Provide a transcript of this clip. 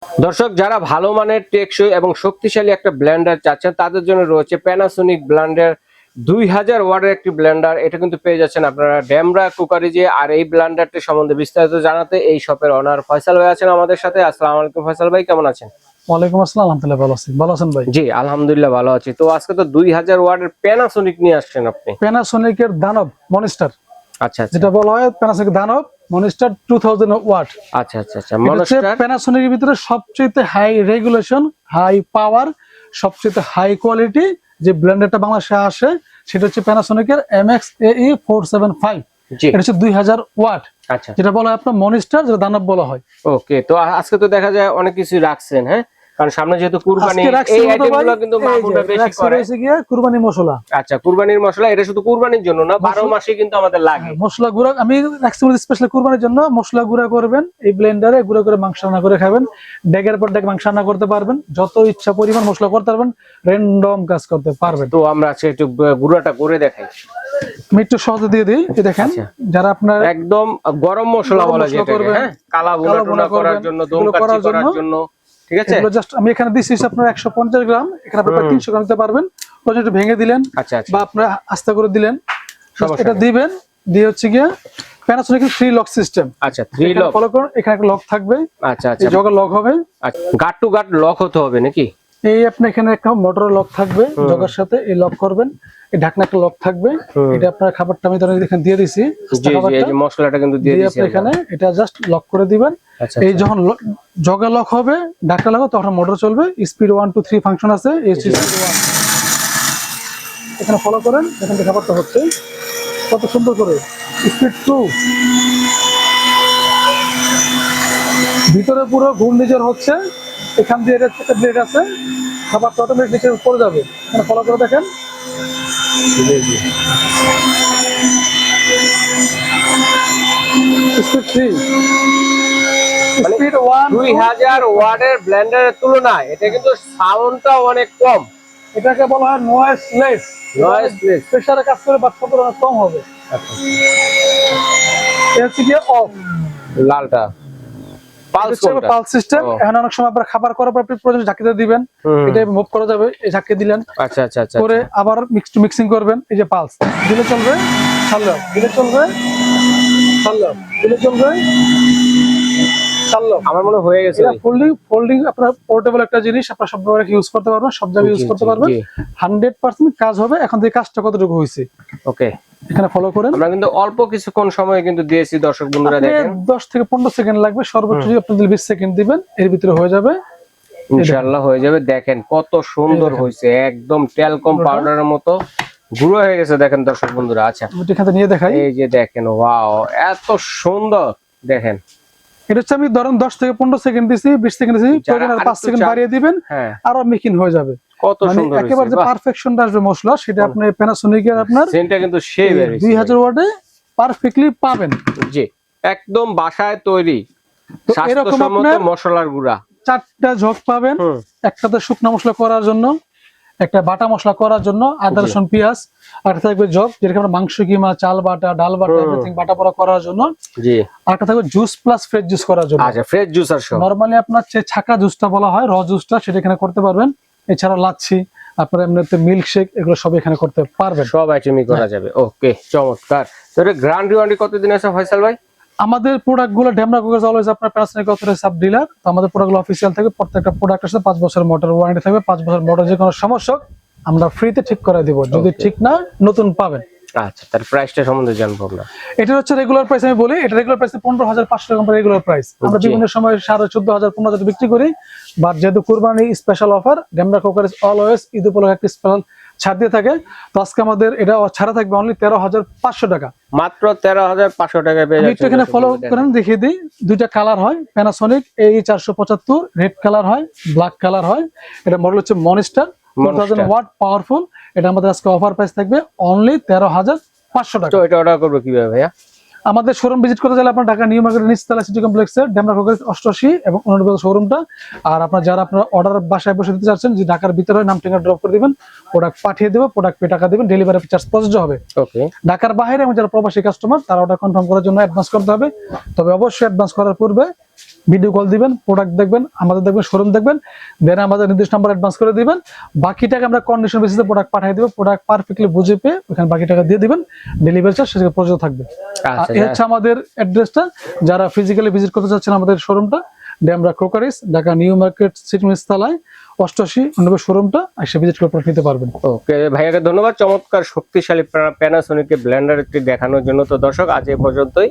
দর্শক যারা ভালো মানের টেকসই এবং শক্তিশালী একটা ব্লেন্ডার চাচ্ছেন তাদের জন্য রয়েছে প্যানাসোনিক ব্লেন্ডার 2000 ওয়াটের একটি ব্লেন্ডার। এটা কিন্তু পেয়ে যাচ্ছেন আপনারা ডেমরা কুকারিজে। আর এই ব্লেন্ডারটি সম্বন্ধে বিস্তারিত জানাতে এই শপের ওনার ফয়সাল ভাই আছেন আমাদের সাথে। আসসালামু আলাইকুম ফয়সাল ভাই, কেমন আছেন? ওয়ালাইকুম আসসালাম, আলহামদুলিল্লাহ ভালো আছি। ভালো আছেন ভাই? জি আলহামদুলিল্লাহ ভালো আছি। তো আজকে তো 2000 ওয়াটের প্যানাসোনিক নিয়ে আসছেন আপনি। প্যানাসোনিকের দানব মনস্টার, আচ্ছা আচ্ছা যেটা বলা হয় প্যানাসোনিক দানব মনস্টার 2000 ওয়াট। আচ্ছা আচ্ছা আচ্ছা মনস্টার প্যানাসোনিকের ভিতরে সবচেয়ে হাই রেগুলেশন, হাই পাওয়ার, সবচেয়ে হাই কোয়ালিটি যে ব্লেন্ডারটা বাংলাদেশে আসে সেটা হচ্ছে প্যানাসোনিকের MX AE 475। জি এটা হচ্ছে 2000 ওয়াট, আচ্ছা যেটা বলা হয় আপনার মনস্টার, যেটা দানব বলা হয়। ওকে। তো আজকে তো দেখা যায় অনেক কিছু রাখছেন, হ্যাঁ, কারণ সামনে যেহেতু কুরবানি, আজকে রাখছি এই মূলত আইটেমগুলো ভাই, কিন্তু এই যে মাহমুদরা বেশি রাখছি করে। রয়েছে গিয়ে কুরবানি মশলা। আচ্ছা কুরবানির মশলা, এটা শুধু কুরবানির জন্য না, 12 মাসে কিন্তু আমাদের লাগে। মশলা গুঁড়া আমি রাখছি স্পেশাল কুরবানির জন্য। মশলা গুঁড়া করবেন এই ব্লেন্ডারে, গুঁড়া করে মাংস রান্না করে খাবেন। ডেগের পর ডেগ মাংস রান্না করতে পারবেন, যত ইচ্ছা পরিমাণ মশলা করতে পারবেন, র্যান্ডম কাজ করতে পারবেন। তো আমরা আজকে একটু গুঁড়াটা করে দেখাই। আমি একটু সহজে দিয়ে দিই। এই দেখেন, আচ্ছা। যারা আপনার একদম গরম মশলা গরম বলা মশলা যেটাকে, করবেন, হ্যাঁ, কালা কালো ভুনা ভুনা করার করবেন, জন্য, এগুলো দম কাচ্চি করার জন্য, ঠিক আছে। এগুলো জাস্ট আমি এখানে দিচ্ছি আপনার 150 গ্রাম, এখানে আপনি 300 গ্রাম দিতে পারবেন। ওটা একটু ভেঙে দিলেন আচ্ছা আচ্ছা বা আপনারা আস্তে করে দিলেন, সমস্যা এটা নেই। দিবেন। দিয়ে হচ্ছে গিয়ে প্যানাসোনিক 3 লক সিস্টেম। আচ্ছা 3 লক। ফলো করুন, এখানে একটা লক থাকবে। আচ্ছা আচ্ছা এই জগা লক হবে। আচ্ছা গাট টু গাট লক হতে হবে নাকি? এই আপনি এখানে একটা মোটরের লক থাকবে জগার সাথে, এই লক করবেন। এই ঢাকনা একটা লক থাকবে। এটা আপনার খাবারটা আমি ধরে এখানে দিয়ে দিছি, জি জি, এই যে মশলাটা কিন্তু দিয়ে দিয়েছি আপনি এখানে এটা জাস্ট লক করে দিবেন। আচ্ছা এই যখন জগা লক হবে, ঢাকনা লাগাও, তখন মোটর চলবে। স্পিড 1 2 3 ফাংশন আছে। এই স্পিড 1 এখানে ফলো করেন, এখান থেকে খাবারটা হচ্ছে কত সুন্দর করে। স্পিড 2 ভিতরে পুরো ঘূর্ণিঝড় হচ্ছে। এখান দিয়ে একটা ব্লেড আছে, খাবারটা অটোমেটিক নিচে পড়ে যাবে। এখানে ফলো করে দেখেন। স্পিড 3, স্পিড 1 2000 ওয়াটের ব্লেন্ডারের তুলনায় এটা কিন্তু সাউন্ডটা অনেক কম। এটাকে বলা হয় নয়েজলেস। নয়েজলেস। প্রেসারে কাজ করে বাচ্চাদের অনেক কম হবে। আচ্ছা এটা হচ্ছে গিয়ে অফ, লালটা পালস কোনটা? Pulse system. এখন অনেক সময় আপনারা খাবার করার পর প্রয়োজন ঝাঁকিতে দিবেন, এটা মুভ করা যাবে। এই ঝাঁকি দিলেন, আচ্ছা আচ্ছা আচ্ছা করে আবার মিক্সিং করবেন। এই যে পালস দিলে চলবে, ছাড়লো দিলে চলবে, ছাড়লো দিলে চলবে, ছাড়লো। আমার মনে হয়ে গেছে। এটা ফোল্ডিং আপনার পোর্টেবল একটা জিনিস, আপনারা সব জায়গায় ইউজ করতে পারবেন, সব জায়গায় ইউজ করতে পারবেন। 100% কাজ হবে। এখন থেকে কাজটা কতটুকু হয়েছে ওকে, এখানে ফলো করেন। আমরা কিন্তু অল্প কিছুক্ষণ সময় কিন্তু দিয়েছি দর্শক বন্ধুরা, দেখেন 10 থেকে 15 সেকেন্ড লাগবে সর্বোচ্চ। যদি আপনি 20 সেকেন্ড দিবেন, এর ভিতরে হয়ে যাবে, ইনশাআল্লাহ হয়ে যাবে। দেখেন কত সুন্দর হয়েছে, একদম টেলকম পাউডারের মতো গুঁড়ো হয়ে গেছে। দেখেন দর্শক বন্ধুরা, আচ্ছা আমি এখানে নিয়ে দেখাই। এই যে দেখেন, ওয়াও এত সুন্দর। দেখেন এটা হচ্ছে আমি ধরেন 10 থেকে 15 সেকেন্ড দিছি, 20 সেকেন্ড দিছি, প্রয়োজন আর 5 সেকেন্ড বাড়িয়ে দিবেন, হ্যাঁ আরো মেকিং হয়ে যাবে। কত মানে সুন্দর হয়েছে, একেবারে যে পারফেকশনটা আসবে মশলা, সেটা আপনি প্যানাসোনিকের আপনার সেন্টটা কিন্তু সেই বের হয়েছে 2000 ওয়াটে পারফেক্টলি পাবেন। জি একদম বাসায় তৈরি তো এরকম স্বাস্থ্যসম্মত আপনার মশলার গুঁড়া। 4টা ঝক পাবেন। একটাতে শুকনো মশলা করার জন্য, একটা বাটা মশলা করার জন্য, আদা রসুন পেঁয়াজ। আর একটা থাকবে জগ, যেটা আমরা মাংস কিমা, চাল বাটা, ডাল বাটা, এভরিথিং বাটা পড়া করার জন্য। জি আর একটা থাকবে জুস প্লাস ফ্রেশ জুস করার জন্য। আচ্ছা ফ্রেশ জুসার সহ নরমালি আপনার যে ছাকা জুসটা বলা হয়, র জুসটা, সেটা এখানে করতে পারবেন। এছাড়া লাচ্ছি, আপনার এমনিতে মিল্ক শেক, এগুলো সব এখানে করতে পারবেন। সব আইটেমই করা যাবে। ওকে চমৎকার। তো এর গ্যারান্টি ওয়ারেন্টি কতদিন আছে ফয়সাল ভাই? আমাদের প্রোডাক্ট গুলো ডেমরা কুকার্স অলওয়েজ আপনার প্যানাসোনিক অথরাইজড সাব ডিলার। তো আমাদের প্রোডাক্ট গুলো অফিসিয়াল থাকে। প্রত্যেকটা প্রোডাক্টের সাথে 5 বছরের মোটর ওয়ারেন্টি থাকবে। 5 বছর মোটর যে কোনো সমস্যা আমরা ফ্রিতে ঠিক করে দিব, যদি ঠিক না নতুন পাবেন। আচ্ছা তার প্রাইসটা সম্বন্ধে জানবো আমরা। এটা হচ্ছে রেগুলার প্রাইস। আমি বলি এটা রেগুলার প্রাইস 15,500 টাকা রেগুলার প্রাইস। আমরা বিভিন্ন সময় 14,500 15,000 বিক্রি করি। বাট যেহেতু কুরবানি special offer, Demra cookers always Eid উপলক্ষে একটা স্পেশাল ছাড় দিয়ে থাকে। তো আজকে আমাদের এটা ছাড়া থাকবে অনলি 13,500 টাকা। মাত্র 13,500 টাকায় পেয়ে একটু এখানে ফলো করেন, দেখিয়ে দিই। দুইটা কালার হয় প্যানাসোনিক AE 475, রেড কালার হয়, ব্ল্যাক কালার হয়। এটা মডেল হচ্ছে মনস্টার 2000 ওয়াট পাওয়ারফুল। এটা আমাদের আজকে অফার প্রাইস থাকবে অনলি 13,500 টাকা। তো এটা অর্ডার করব কিভাবে ভাইয়া? আমাদের শোরুম ভিজিট করতে চাইলে আপনার ঢাকা নিউ মার্কেট নিচতলা সিটি কমপ্লেক্সের ডেমরা কুকার্স 88 এবং 89 শোরুমটা। আর আপনার যারা আপনার অর্ডার বাসায় বসে দিতে চাচ্ছেন, যে ঢাকার ভিতরে নাম ঠিকানা ড্রপ করে দিবেন, প্রোডাক্ট পাঠিয়ে দেবো, প্রোডাক্ট পে টাকা দিবেন, ডেলিভারি চার্জ প্রযোজ্য হবে। ওকে। ঢাকার বাইরে এবং যারা প্রবাসী কাস্টমার, তারা অর্ডার কনফার্ম করার জন্য অ্যাডভান্স করতে হবে। তবে অবশ্যই অ্যাডভান্স করার পূর্বে ভিডিও কল দিবেন, প্রোডাক্ট দেখবেন, আমাদের দেখবেন, শোরুম দেখবেন, দেন আমাদের নির্দিষ্ট নাম্বার অ্যাডভান্স করে দিবেন। বাকি টাকা আমরা কন্ডিশন বেসিসে প্রোডাক্ট পাঠিয়ে দেবো, প্রোডাক্ট পারফেক্টলি বুঝে পেয়ে ওখানে বাকি টাকা দিয়ে দিবেন, ডেলিভারি চার্জ সেটা প্রযোজ্য থাকবে। আর আচ্ছা এই হচ্ছে আমাদের অ্যাড্রেসটা। যারা ফিজিক্যালি ভিজিট করতে চাচ্ছেন আমাদের শোরুমটা, Demra crockeries, Dhaka new market city তলায় 88 শোরুমটা এসে ভিজিট করে নিতে পারবেন। ওকে ভাইয়াকে ধন্যবাদ চমৎকার শক্তিশালী প্যানাসোনিক ব্লেন্ডারটি দেখানোর জন্য। তো দর্শক আজ এ পর্যন্তই।